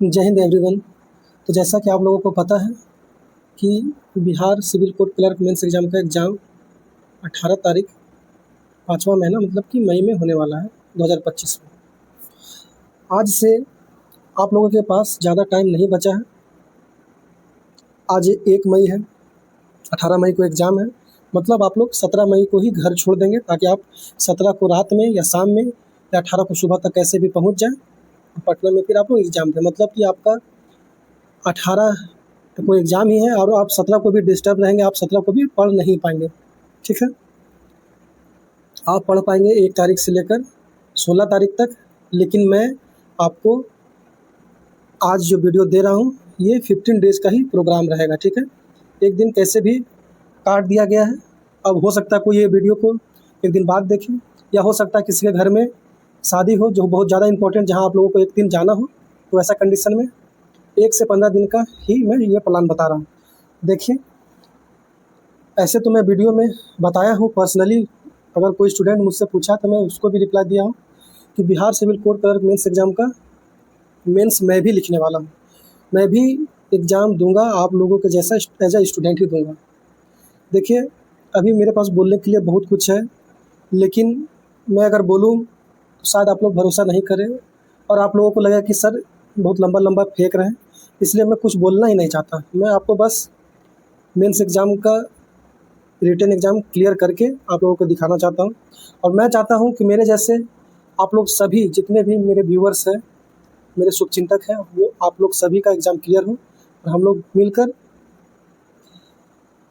जय हिंद एवरीवन। तो जैसा कि आप लोगों को पता है कि Bihar civil court clerk mains exam का एग्ज़ाम 18 तारीख 5वां महीना मतलब कि मई में होने वाला है 2025 में। आज से आप लोगों के पास ज़्यादा टाइम नहीं बचा है। आज 1 मई है, 18 मई को एग्ज़ाम है, मतलब आप लोग 17 मई को ही घर छोड़ देंगे ताकि आप 17 को रात में या शाम में या 18 को सुबह तक कैसे भी पहुँच जाएँ पटना में, फिर आप लोग एग्ज़ाम दें। मतलब कि आपका 18 को एग्ज़ाम ही है और आप 17 को भी डिस्टर्ब रहेंगे, आप 17 को भी पढ़ नहीं पाएंगे। ठीक है, आप पढ़ पाएंगे 1 तारीख से लेकर 16 तारीख तक, लेकिन मैं आपको आज जो वीडियो दे रहा हूँ ये 15 डेज़ का ही प्रोग्राम रहेगा। ठीक है, एक दिन कैसे भी काट दिया गया है। अब हो सकता है कोई ये वीडियो को एक दिन बाद देखे, या हो सकता है किसी के घर में शादी हो जो बहुत ज़्यादा इम्पोर्टेंट, जहाँ आप लोगों को एक दिन जाना हो, तो ऐसा कंडीशन में 1 से 15 दिन का ही मैं ये प्लान बता रहा हूँ। देखिए, ऐसे तो मैं वीडियो में बताया हूँ पर्सनली, अगर कोई स्टूडेंट मुझसे पूछा तो मैं उसको भी रिप्लाई दिया हूँ कि Bihar civil court clerk mains exam का मेंस मैं भी लिखने वाला हूँ। मैं भी एग्ज़ाम दूंगा, आप लोगों के जैसा एज अ स्टूडेंट ही दूंगा। देखिए, अभी मेरे पास बोलने के लिए बहुत कुछ है, लेकिन मैं अगर बोलूँ तो शायद आप लोग भरोसा नहीं करें और आप लोगों को लगेगा कि सर बहुत लंबा लंबा फेंक रहे हैं, इसलिए मैं कुछ बोलना ही नहीं चाहता। मैं आपको बस मेंस एग्ज़ाम का रिटन एग्ज़ाम क्लियर करके आप लोगों को दिखाना चाहता हूँ, और मैं चाहता हूँ कि मेरे जैसे आप लोग सभी जितने भी मेरे व्यूअर्स हैं, मेरे शुभचिंतक हैं, वो आप लोग सभी का एग्ज़ाम क्लियर हो और हम लोग मिलकर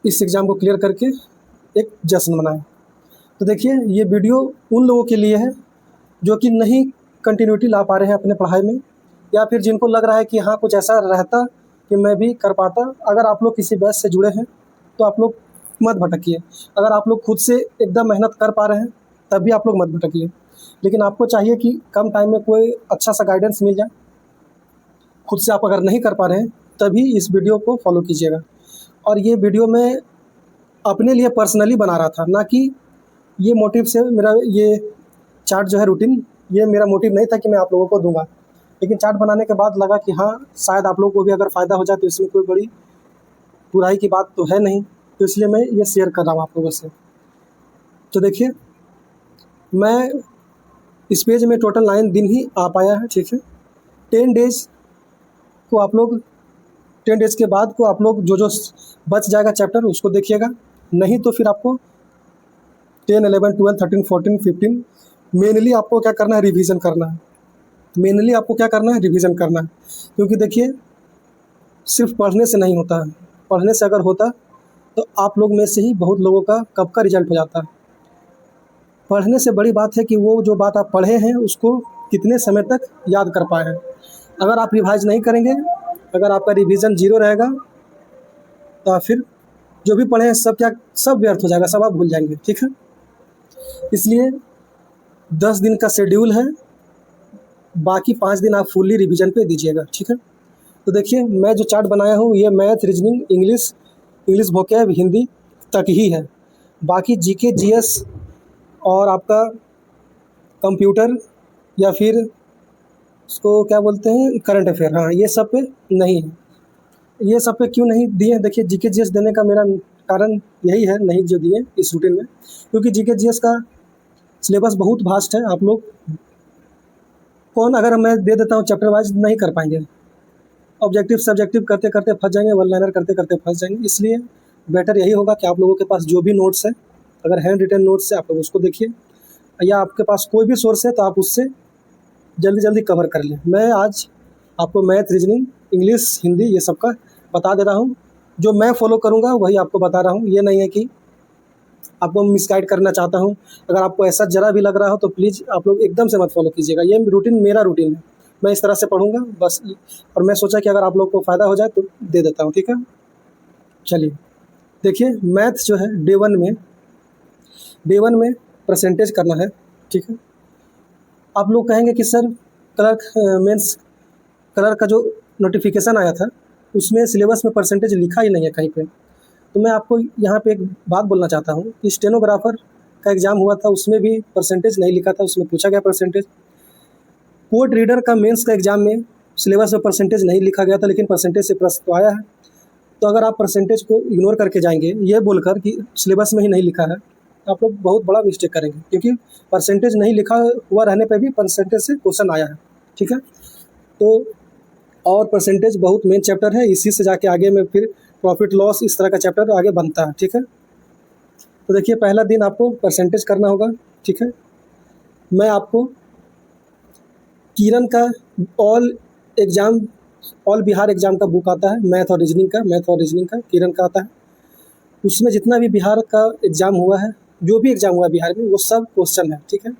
इस एग्ज़ाम को क्लियर करके एक जश्न मनाएं। तो देखिए, ये वीडियो उन लोगों के लिए है जो कि नहीं कंटिन्यूटी ला पा रहे हैं अपने पढ़ाई में, या फिर जिनको लग रहा है कि हाँ कुछ ऐसा रहता कि मैं भी कर पाता। अगर आप लोग किसी बैच से जुड़े हैं तो आप लोग मत भटकिए। अगर आप लोग खुद से एकदम मेहनत कर पा रहे हैं तब भी आप लोग मत भटकिए, लेकिन आपको चाहिए कि कम टाइम में कोई अच्छा सा गाइडेंस मिल जाए। खुद से आप अगर नहीं कर पा रहे हैं तभी इस वीडियो को फॉलो कीजिएगा। और ये वीडियो मैं अपने लिए पर्सनली बना रहा था, ना कि ये मोटिव से मेरा ये चार्ट जो है रूटीन, ये मेरा मोटिव नहीं था कि मैं आप लोगों को दूंगा। लेकिन चार्ट बनाने के बाद लगा कि हाँ शायद आप लोगों को भी अगर फ़ायदा हो जाए तो इसमें कोई बड़ी बुराई की बात तो है नहीं, तो इसलिए मैं ये शेयर कर रहा हूँ आप लोगों से। तो देखिए, मैं इस पेज में टोटल 9 दिन ही आ पाया है। ठीक है, 10 डेज़ को आप लोग 10 डेज़ के बाद को आप लोग जो जो बच जाएगा चैप्टर उसको देखिएगा, नहीं तो फिर आपको 10, 11, 12, 13, 14, 15 मेनली आपको क्या करना है, रिवीजन करना है। मेनली आपको क्या करना है, रिवीजन करना है। क्योंकि देखिए, सिर्फ पढ़ने से नहीं होता है। पढ़ने से अगर होता तो आप लोग में से ही बहुत लोगों का कब का रिजल्ट हो जाता है। पढ़ने से बड़ी बात है कि वो जो बात आप पढ़े हैं उसको कितने समय तक याद कर पाए हैं। अगर आप रिवाइज नहीं करेंगे, अगर आपका रिवीजन 0 रहेगा, तो फिर जो भी पढ़े हैं सब व्यर्थ हो जाएगा, सब आप भूल जाएंगे। ठीक है, इसलिए 10 दिन का शेड्यूल है, बाकी 5 दिन आप फुल्ली रिवीजन पे दीजिएगा। ठीक है, तो देखिए, मैं जो चार्ट बनाया हूँ ये math, reasoning, English vocab, Hindi तक ही है। बाकी जीके, जीएस और आपका कंप्यूटर या फिर उसको क्या बोलते हैं, करंट अफेयर, हाँ ये सब पे नहीं है। ये सब पे क्यों नहीं दिए? देखिए, जीके जीएस देने का मेरा कारण यही है नहीं जो दिए इस रूटीन में, क्योंकि जीके जीएस का सिलेबस बहुत वास्ट है। आप लोग कौन, अगर मैं दे देता हूँ चैप्टर वाइज नहीं कर पाएंगे, ऑब्जेक्टिव सब्जेक्टिव करते करते फंस जाएंगे, वन लाइनर करते करते फंस जाएंगे। इसलिए बेटर यही होगा कि आप लोगों के पास जो भी नोट्स है, अगर हैंड रिटन नोट्स है आप लोग उसको देखिए, या आपके पास कोई भी सोर्स है तो आप उससे जल्दी जल्दी कवर कर लें। मैं आज आपको मैथ, रीजनिंग, इंग्लिश, हिंदी ये सब का बता दे रहा हूँ। जो मैं फॉलो करूँगा वही आपको बता रहा हूँ, ये नहीं है कि आपको मिसगाइड करना चाहता हूँ। अगर आपको ऐसा ज़रा भी लग रहा हो तो प्लीज़ आप लोग एकदम से मत फॉलो कीजिएगा। ये रूटीन मेरा रूटीन है, मैं इस तरह से पढ़ूँगा बस। और मैं सोचा कि अगर आप लोग को फ़ायदा हो जाए तो दे देता हूँ। ठीक है, चलिए देखिए, मैथ जो है डे वन में परसेंटेज करना है। ठीक है, आप लोग कहेंगे कि सर क्लर्क मेंस क्लर्क का जो नोटिफिकेशन आया था उसमें सिलेबस में परसेंटेज लिखा ही नहीं है कहीं पे। तो मैं आपको यहाँ पे एक बात बोलना चाहता हूँ कि स्टेनोग्राफर का एग्ज़ाम हुआ था, उसमें भी परसेंटेज नहीं लिखा था, उसमें पूछा गया परसेंटेज। कोर्ट रीडर का मेंस का एग्ज़ाम में सिलेबस में परसेंटेज नहीं लिखा गया था, लेकिन परसेंटेज से प्रश्न तो आया है। तो अगर आप परसेंटेज को इग्नोर करके जाएंगे ये बोलकर कि सिलेबस में ही नहीं लिखा है, तो आप लोग बहुत बड़ा मिस्टेक करेंगे, क्योंकि परसेंटेज नहीं लिखा हुआ रहने पे भी परसेंटेज से क्वेश्चन आया है। ठीक है, तो और परसेंटेज बहुत मेन चैप्टर है, इसी से जाके आगे में फिर प्रॉफिट लॉस इस तरह का चैप्टर आगे बनता है। ठीक है, तो देखिए पहला दिन आपको परसेंटेज करना होगा। ठीक है, मैं आपको किरण का all exam, all Bihar exam का बुक आता है, मैथ और रीजनिंग का किरण का आता है। उसमें जितना भी बिहार का एग्ज़ाम हुआ है, जो भी एग्ज़ाम हुआ है बिहार में, वो सब क्वेश्चन है। ठीक है,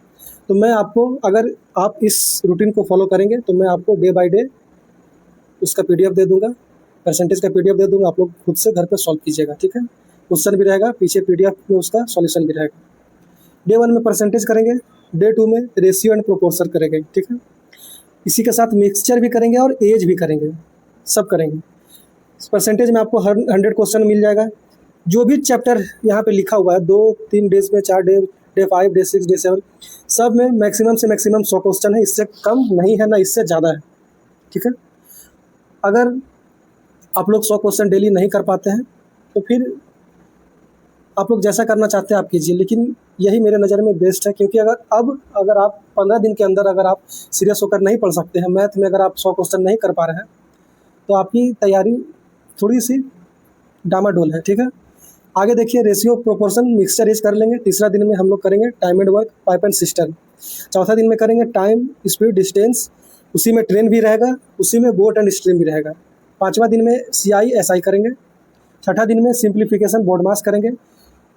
तो मैं आपको, अगर आप इस रूटीन को फॉलो करेंगे तो मैं आपको डे बाय डे उसका PDF दे दूँगा, परसेंटेज का PDF दे दूँगा, आप लोग खुद से घर पे सॉल्व कीजिएगा। ठीक है, क्वेश्चन भी रहेगा, पीछे PDF में उसका सॉल्यूशन भी रहेगा। डे 1 में परसेंटेज करेंगे, डे 2 में रेशियो एंड प्रोपोर्शन करेंगे। ठीक है, इसी के साथ मिक्सचर भी करेंगे और एज भी करेंगे, सब करेंगे। परसेंटेज में आपको 100 क्वेश्चन मिल जाएगा। जो भी चैप्टर यहाँ पे लिखा हुआ है 2-3 डेज में, 4 डे, डे 5, डे 6, डे 7, सब में मैक्सिमम से मैक्सिमम 100 क्वेश्चन है, इससे कम नहीं है ना इससे ज़्यादा है। ठीक है, अगर आप लोग 100 क्वेश्चन डेली नहीं कर पाते हैं तो फिर आप लोग जैसा करना चाहते हैं आप कीजिए, लेकिन यही मेरे नज़र में बेस्ट है। क्योंकि अगर आप 15 दिन के अंदर अगर आप सीरियस होकर नहीं पढ़ सकते हैं, मैथ में अगर आप 100 क्वेश्चन नहीं कर पा रहे हैं, तो आपकी तैयारी थोड़ी सी डामाडोल है। ठीक है, आगे देखिए रेशियो प्रोपोर्शन मिक्सचर एज कर लेंगे। तीसरा दिन में हम लोग करेंगे time and work, pipe and system. चौथा दिन में करेंगे टाइम, स्पीड, डिस्टेंस, उसी में ट्रेन भी रहेगा, उसी में बोट एंड स्ट्रीम भी रहेगा। पाँचवा दिन में CI SI करेंगे। छठा दिन में सिंप्लीफिकेशन, बोर्ड मास करेंगे।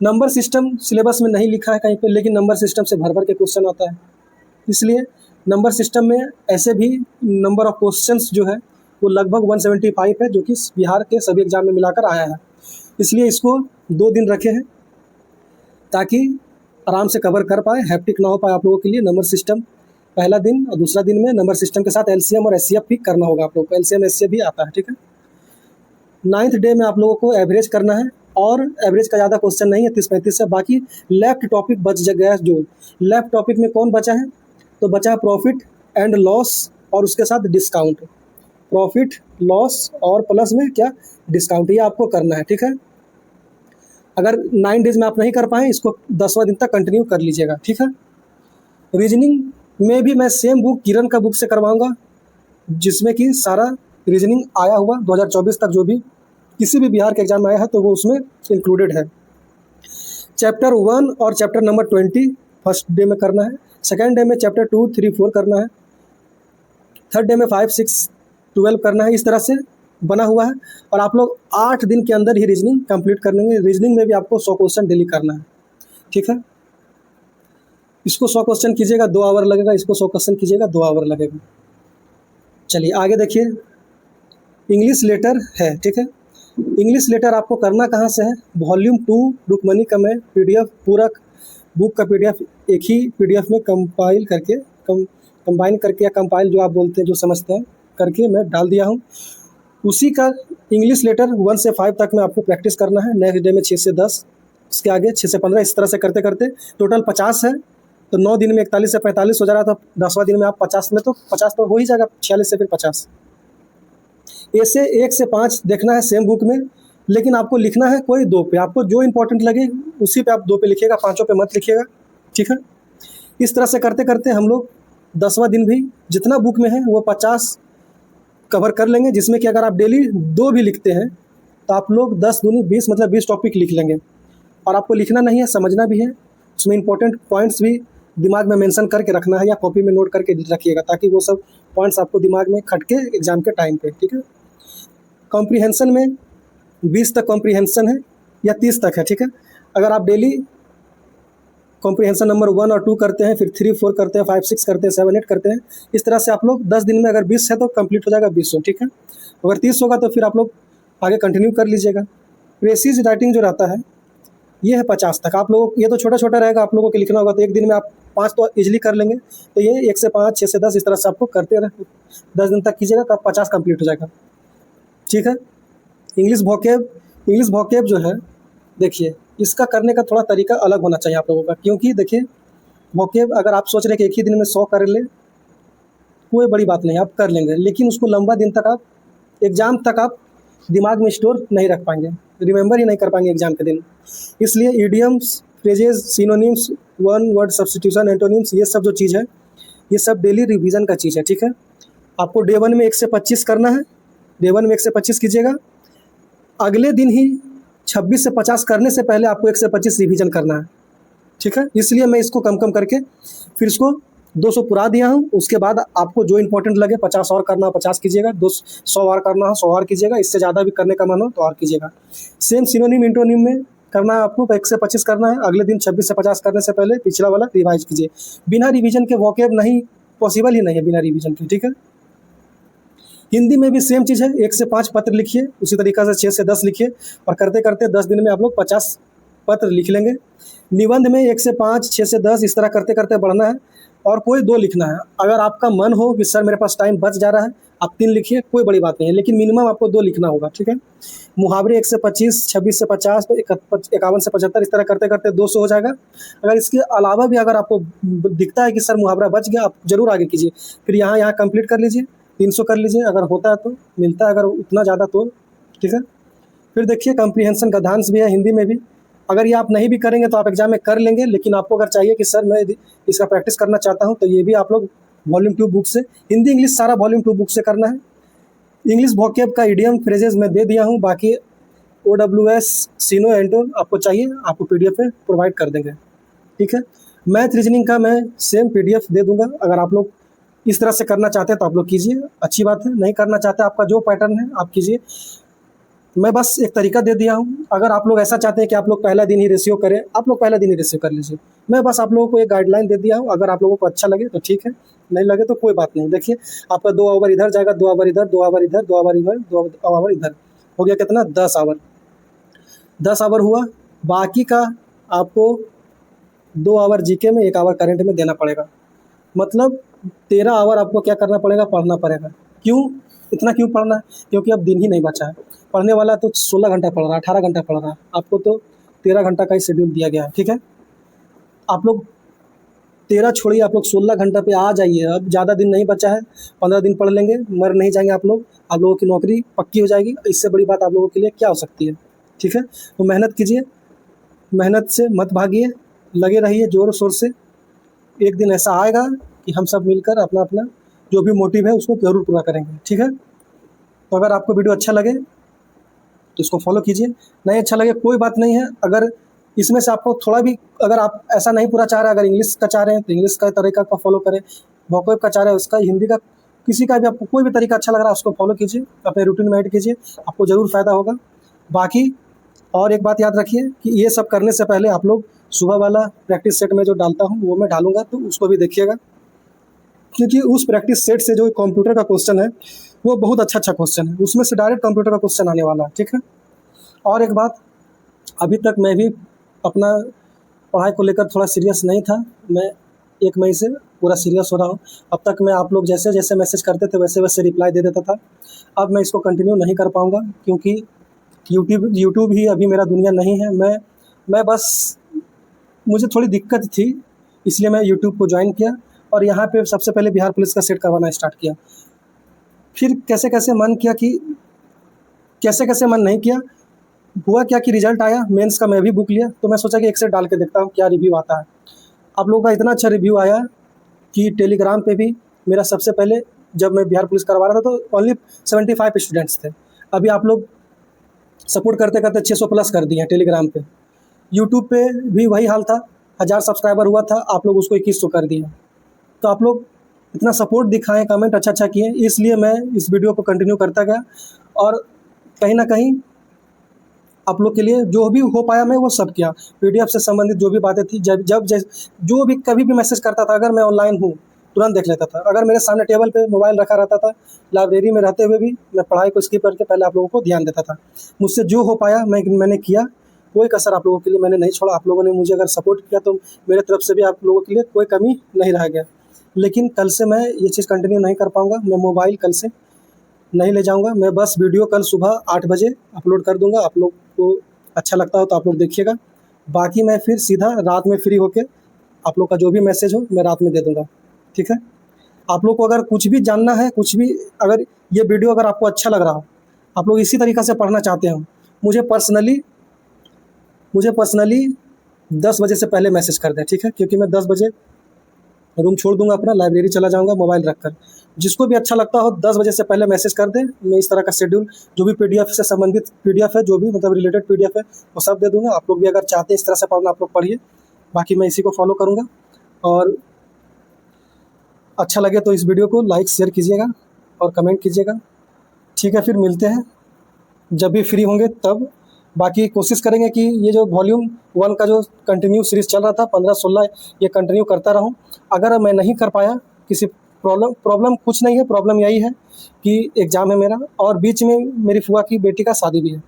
नंबर सिस्टम सिलेबस में नहीं लिखा है कहीं पे, लेकिन नंबर सिस्टम से भर भर के क्वेश्चन आता है, इसलिए नंबर सिस्टम में ऐसे भी नंबर ऑफ क्वेश्चंस जो है वो लगभग 175 है, जो कि बिहार के सभी एग्जाम में मिलाकर आया है। इसलिए इसको 2 दिन रखे हैं ताकि आराम से कवर कर पाए, हैप्टिक ना हो पाए आप लोगों के लिए। नंबर सिस्टम पहला दिन और दूसरा दिन में नंबर सिस्टम के साथ LCM और SCF भी करना होगा आप लोग को, LCM SCF भी आता है। ठीक है, 9th डे में आप लोगों को एवरेज करना है, और एवरेज का ज़्यादा क्वेश्चन नहीं है, 30-35 है। बाकी लेफ्ट टॉपिक बच गया, जो लेफ्ट टॉपिक में कौन बचा है, तो बचा है प्रॉफिट एंड लॉस और उसके साथ डिस्काउंट। प्रॉफिट, लॉस और प्लस में क्या, डिस्काउंट, ये आपको करना है। ठीक है, अगर 9 डेज में आप नहीं कर पाए, इसको 10वां दिन तक कंटिन्यू कर लीजिएगा। ठीक है, रीजनिंग में भी मैं सेम बुक किरण का बुक से करवाऊंगा, जिसमें कि सारा रीजनिंग आया हुआ 2024 तक जो भी किसी भी बिहार के एग्जाम में आया है तो वो उसमें इंक्लूडेड है। चैप्टर 1 और चैप्टर नंबर 20 फर्स्ट डे में करना है। सेकेंड डे में चैप्टर 2, 3, 4 करना है। थर्ड डे में 5, 6, 12 करना है। इस तरह से बना हुआ है, और आप लोग 8 दिन के अंदर ही रीजनिंग कंप्लीट कर लेंगे। रीजनिंग में भी आपको 100 क्वेश्चन डेली करना है। ठीक है, इसको 100 क्वेश्चन कीजिएगा 2 आवर लगेगा, इसको 100 क्वेश्चन कीजिएगा 2 आवर लगेगा। चलिए आगे देखिए, इंग्लिश लेटर है। ठीक है, इंग्लिश लेटर आपको करना कहाँ से है, वॉल्यूम 2 रुक्मणी का मैं PDF पूरा बुक का PDF एक ही PDF में कंपाइल करके, कंबाइन करके, या कंपाइल जो आप बोलते हैं, जो समझते हैं, करके मैं डाल दिया हूँ। उसी का इंग्लिश लेटर 1 से 5 तक में आपको प्रैक्टिस करना है। नेक्स्ट डे में 6 से 10, इसके आगे 6 से 15, इस तरह से करते करते टोटल 50 है। तो 9 दिन में 41 से 45 हो जा रहा था, 10वां दिन में आप 50 में, तो 50 तो हो ही जाएगा, 46 से फिर 50। ऐसे 1 से 5 देखना है सेम बुक में, लेकिन आपको लिखना है कोई 2 पे, आपको जो इंपॉर्टेंट लगे उसी पे आप 2 पे लिखिएगा, 5 पे मत लिखिएगा। ठीक है, इस तरह से करते करते हम लोग 10वां दिन भी जितना बुक में है वो 50 कवर कर लेंगे, जिसमें कि अगर आप डेली 2 भी लिखते हैं तो आप लोग 10 दूनी 20, मतलब 20 टॉपिक लिख लेंगे। और आपको लिखना नहीं है, समझना भी है, उसमें इंपॉर्टेंट पॉइंट्स भी दिमाग में मेंशन करके रखना है, या कॉपी में नोट करके रखिएगा, ताकि वो सब पॉइंट्स आपको दिमाग में खटके एग्जाम के टाइम पे। ठीक है, कॉम्प्रीहेंशन में 20 तक कॉम्प्रीहेंशन है, या 30 तक है। ठीक है, अगर आप डेली कॉम्प्रीहेंशन नंबर 1 और 2 करते हैं, फिर 3, 4 करते हैं, 5, 6 करते हैं, 7, 8 करते हैं, इस तरह से आप लोग 10 दिन में अगर 20 है तो कंप्लीट हो जाएगा 20। ठीक है, अगर 30 होगा तो फिर आप लोग आगे कंटिन्यू कर लीजिएगा। प्रेसिज राइटिंग जो रहता है ये है 50 तक। आप लोग, ये तो छोटा छोटा रहेगा, आप लोगों को लिखना होगा, तो एक दिन में आप 5 तो ईजिली कर लेंगे। तो ये 1 से 5, 6 से 10, इस तरह से आपको करते रहे, 10 दिन तक कीजिएगा तो 50 कंप्लीट हो जाएगा। ठीक है, इंग्लिश वोकैब जो है, देखिए इसका करने का थोड़ा तरीका अलग होना चाहिए आप लोगों का, क्योंकि देखिए वोकैब अगर आप सोच रहे हैं कि एक ही दिन में 100 कर ले, कोई बड़ी बात नहीं, आप कर लेंगे, लेकिन उसको लंबा दिन तक आप एग्ज़ाम तक आप दिमाग में स्टोर नहीं रख पाएंगे, रिमेंबर ही नहीं कर पाएंगे एग्ज़ाम के दिन। इसलिए idioms, phrases, synonyms, one word substitution, antonyms, ये सब जो चीज़ है, ये सब डेली रिवीजन का चीज़ है, ठीक है। आपको डे 1 में 1 से 25 करना है, डे 1 में 1 से 25 कीजिएगा। अगले दिन ही 26 से 50 करने से पहले आपको 1 से 25 रिवीजन करना है, ठीक है। इसलिए मैं इसको कम कम करके फिर इसको 200 पुरा दिया हूँ। उसके बाद आपको जो इंपॉर्टेंट लगे 50 और करना हो 50 कीजिएगा, 100 और करना हो 100 और कीजिएगा, इससे ज़्यादा भी करने का मन हो तो और कीजिएगा। सेम सिनोनिम इंटोनिम में करना है आपको, 1 से 25 करना है। अगले दिन 26 से 50 करने से पहले पिछला वाला रिवाइज कीजिए। बिना रिवीजन के वोकैब नहीं, पॉसिबल ही नहीं है बिना रिवीजन के, ठीक है। हिंदी में भी सेम चीज़ है, 1 से 5 पत्र लिखिए, उसी तरीक़ा से 6 से 10 लिखिए, और करते करते 10 दिन में आप लोग 50 पत्र लिख लेंगे। निबंध में 1 से 5, 6 से 10 इस तरह करते करते बढ़ना है, और कोई 2 लिखना है। अगर आपका मन हो कि सर मेरे पास टाइम बच जा रहा है, आप 3 लिखिए, कोई बड़ी बात नहीं है, लेकिन मिनिमम आपको 2 लिखना होगा, ठीक है। मुहावरे 1 से 25, 26 से 50, 51 से 75 इस तरह करते करते 200 हो जाएगा। अगर इसके अलावा भी अगर आपको दिखता है कि सर मुहावरा बच गया, आप ज़रूर आगे कीजिए। फिर यहाँ यहाँ कंप्लीट कर लीजिए, 300 कर लीजिए, अगर होता है तो मिलता है, अगर उतना ज़्यादा तो ठीक है। फिर देखिए कम्प्रीहेंशन गद्यांश भी है हिंदी में भी। अगर ये आप नहीं भी करेंगे तो आप एग्जाम में कर लेंगे, लेकिन आपको अगर चाहिए कि सर मैं इसका प्रैक्टिस करना चाहता हूँ, तो ये भी आप लोग वॉल्यूम 2 बुक से, हिंदी इंग्लिश सारा वॉल्यूम 2 बुक से करना है। इंग्लिश वोकैब का इडियम फ्रेजेस मैं दे दिया हूँ, बाकी OWS, सिनो, एंटोन आपको चाहिए, आपको PDF में प्रोवाइड कर देंगे, ठीक है। मैथ रीजनिंग का मैं सेम PDF दे दूंगा। अगर आप लोग इस तरह से करना चाहते हैं तो आप लोग कीजिए, अच्छी बात है। नहीं करना चाहते, आपका जो पैटर्न है आप कीजिए। मैं बस एक तरीका दे दिया हूँ। अगर आप लोग ऐसा चाहते हैं कि आप लोग पहला दिन ही रेशियो करें, आप लोग पहला दिन ही रेशियो कर लीजिए। मैं बस आप लोगों को एक गाइडलाइन दे दिया हूँ, अगर आप लोगों को अच्छा लगे तो ठीक है, नहीं लगे तो कोई बात नहीं। देखिए आपका 2 आवर इधर जाएगा, 2 आवर इधर, 2 आवर इधर, 2 आवर इधर, 2 आवर इधर, हो गया कितना, 10 आवर। 10 आवर हुआ। बाकी का आपको 2 आवर जीके में, 1 आवर करंट में देना पड़ेगा। मतलब 13 आवर आपको क्या करना पड़ेगा, पढ़ना पड़ेगा। क्यों, इतना क्यों पढ़ना है? क्योंकि अब दिन ही नहीं बचा है। पढ़ने वाला तो 16 घंटा पढ़ रहा है, 18 घंटा पढ़ रहा है, आपको तो 13 घंटा का ही शेड्यूल दिया गया है, ठीक है। आप लोग 13 छोड़िए, आप लोग 16 घंटा पे आ जाइए। अब ज़्यादा दिन नहीं बचा है, 15 दिन पढ़ लेंगे, मर नहीं जाएंगे आप लोग। आप लोगों की नौकरी पक्की हो जाएगी। इससे बड़ी बात आप लोगों के लिए क्या हो सकती है, ठीक है। तो मेहनत कीजिए, मेहनत से मत भागिए, लगे रहिए ज़ोर शोर से। एक दिन ऐसा आएगा कि हम सब मिलकर अपना अपना जो भी मोटिव है उसको ज़रूर पूरा करेंगे, ठीक है। तो अगर आपको वीडियो अच्छा लगे तो इसको फॉलो कीजिए, नहीं अच्छा लगे कोई बात नहीं है। अगर इसमें से आपको थोड़ा भी, अगर आप ऐसा नहीं पूरा चाह रहे हैं, अगर इंग्लिश का चाह रहे हैं तो इंग्लिश का तरीका का फॉलो करें, वोकैब का चाह रहे हैं उसका, हिंदी का, किसी का भी आपको कोई भी तरीका अच्छा लग रहा है उसको फॉलो कीजिए, अपने रूटीन में ऐड कीजिए, आपको ज़रूर फ़ायदा होगा। बाकी और एक बात याद रखिए कि ये सब करने से पहले आप लोग सुबह वाला प्रैक्टिस सेट में जो डालता हूँ वो मैं डालूंगा, तो उसको भी देखिएगा, क्योंकि उस प्रैक्टिस सेट से जो कंप्यूटर का क्वेश्चन है वो बहुत अच्छा क्वेश्चन है, उसमें से डायरेक्ट कंप्यूटर का क्वेश्चन आने वाला है, ठीक है। और एक बात, अभी तक मैं भी अपना पढ़ाई को लेकर थोड़ा सीरियस नहीं था। मैं 1 मई से पूरा सीरियस हो रहा हूँ। अब तक मैं आप लोग जैसे जैसे मैसेज करते थे वैसे वैसे रिप्लाई दे देता था। अब मैं इसको कंटिन्यू नहीं कर पाऊँगा, क्योंकि यूट्यूब ही अभी मेरा दुनिया नहीं है। मैं बस, मुझे थोड़ी दिक्कत थी, इसलिए मैं यूट्यूब को ज्वाइन किया, और यहाँ पे सबसे पहले बिहार पुलिस का सेट करवाना स्टार्ट किया। फिर कैसे कैसे मन किया कि, कैसे कैसे मन नहीं किया, हुआ क्या कि रिजल्ट आया मेंस का, मैं भी बुक लिया, तो मैं सोचा कि एक सेट डाल के देखता हूँ क्या रिव्यू आता है। आप लोगों का इतना अच्छा रिव्यू आया कि टेलीग्राम पे भी मेरा, सबसे पहले जब मैं बिहार पुलिस करवा रहा था तो ओनली 75 स्टूडेंट्स थे। अभी आप लोग सपोर्ट करते करते 600 प्लस कर दिए हैं टेलीग्राम पे। यूट्यूब पे भी वही हाल था, 1000 सब्सक्राइबर हुआ था, आप लोग उसको 2100 कर दिए। तो आप लोग इतना सपोर्ट दिखाएं, कमेंट अच्छा किए, इसलिए मैं इस वीडियो को कंटिन्यू करता गया, और कहीं ना कहीं आप लोग के लिए जो भी हो पाया मैं वो सब किया। PDF से संबंधित जो भी बातें थी, जो भी कभी भी मैसेज करता था, अगर मैं ऑनलाइन हूँ तुरंत देख लेता था। अगर मेरे सामने टेबल पे मोबाइल रखा रहता था, लाइब्रेरी में रहते हुए भी मैं पढ़ाई को स्किप करके पहले आप लोगों को ध्यान देता था। मुझसे जो हो पाया मैंने किया, कोई कसर आप लोगों के लिए मैंने नहीं छोड़ा। आप लोगों ने मुझे अगर सपोर्ट किया तो मेरे तरफ से भी आप लोगों के लिए कोई कमी नहीं रह गया। लेकिन कल से मैं ये चीज़ कंटिन्यू नहीं कर पाऊँगा, मैं मोबाइल कल से नहीं ले जाऊँगा। मैं बस वीडियो कल सुबह 8 बजे अपलोड कर दूँगा, आप लोग को अच्छा लगता हो तो आप लोग देखिएगा। बाकी मैं फिर सीधा रात में फ्री होके आप लोग का जो भी मैसेज हो मैं रात में दे दूँगा, ठीक है। आप लोग को अगर कुछ भी जानना है, कुछ भी, अगर ये वीडियो अगर आपको अच्छा लग रहा हो, आप लोग इसी तरीक़ा से पढ़ना चाहते हो, मुझे पर्सनली 10 बजे से पहले मैसेज कर दें, ठीक है? क्योंकि मैं 10 बजे रूम छोड़ दूंगा अपना, लाइब्रेरी चला जाऊंगा मोबाइल रखकर। जिसको भी अच्छा लगता हो 10 बजे से पहले मैसेज कर दें, मैं इस तरह का शेड्यूल, जो भी पीडीएफ से संबंधित पीडीएफ है, जो भी मतलब रिलेटेड पीडीएफ है, वो सब दे दूंगा। आप लोग भी अगर चाहते हैं इस तरह से पढ़ना, आप लोग पढ़िए। बाकी मैं इसी को फॉलो करूँगा, और अच्छा लगे तो इस वीडियो को लाइक शेयर कीजिएगा और कमेंट कीजिएगा। ठीक है, फिर मिलते हैं जब भी फ्री होंगे तब। बाकी कोशिश करेंगे कि ये जो वॉल्यूम 1 का जो कंटिन्यू सीरीज़ चल रहा था 15-16, ये कंटिन्यू करता रहूं। अगर मैं नहीं कर पाया, किसी प्रॉब्लम कुछ नहीं है, प्रॉब्लम यही है कि एग्ज़ाम है मेरा, और बीच में मेरी फूआ की बेटी का शादी भी है,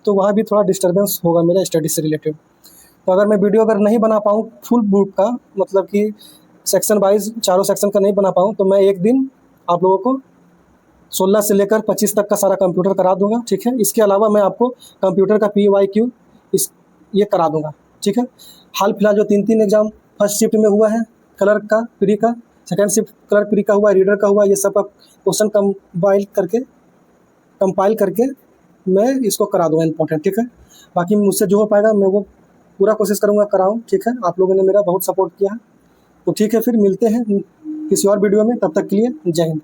तो वहाँ भी थोड़ा डिस्टर्बेंस होगा मेरा स्टडी से रिलेटेड। तो अगर मैं वीडियो अगर नहीं बना पाऊँ फुल बुक का, मतलब कि सेक्शन वाइज चारों सेक्शन का नहीं बना पाऊँ, तो मैं एक दिन आप लोगों को 16 से लेकर 25 तक का सारा कंप्यूटर करा दूंगा, ठीक है? इसके अलावा मैं आपको कंप्यूटर का PYQ ये करा दूंगा, ठीक है? हाल फिलहाल जो 3 एग्ज़ाम फर्स्ट शिफ्ट में हुआ है, क्लर्क का प्री का, सेकेंड शिफ्ट क्लर्क प्री का हुआ, रीडर का हुआ, ये सब का क्वेश्चन कंपाइल करके मैं इसको करा दूंगा इम्पोर्टेंट, ठीक है? बाकी मुझसे जो हो पाएगा मैं वो पूरा कोशिश करूँगा कराऊँ, ठीक है? आप लोगों ने मेरा बहुत सपोर्ट किया है। तो ठीक है, फिर मिलते हैं किसी और वीडियो में, तब तक के लिए जय हिंद।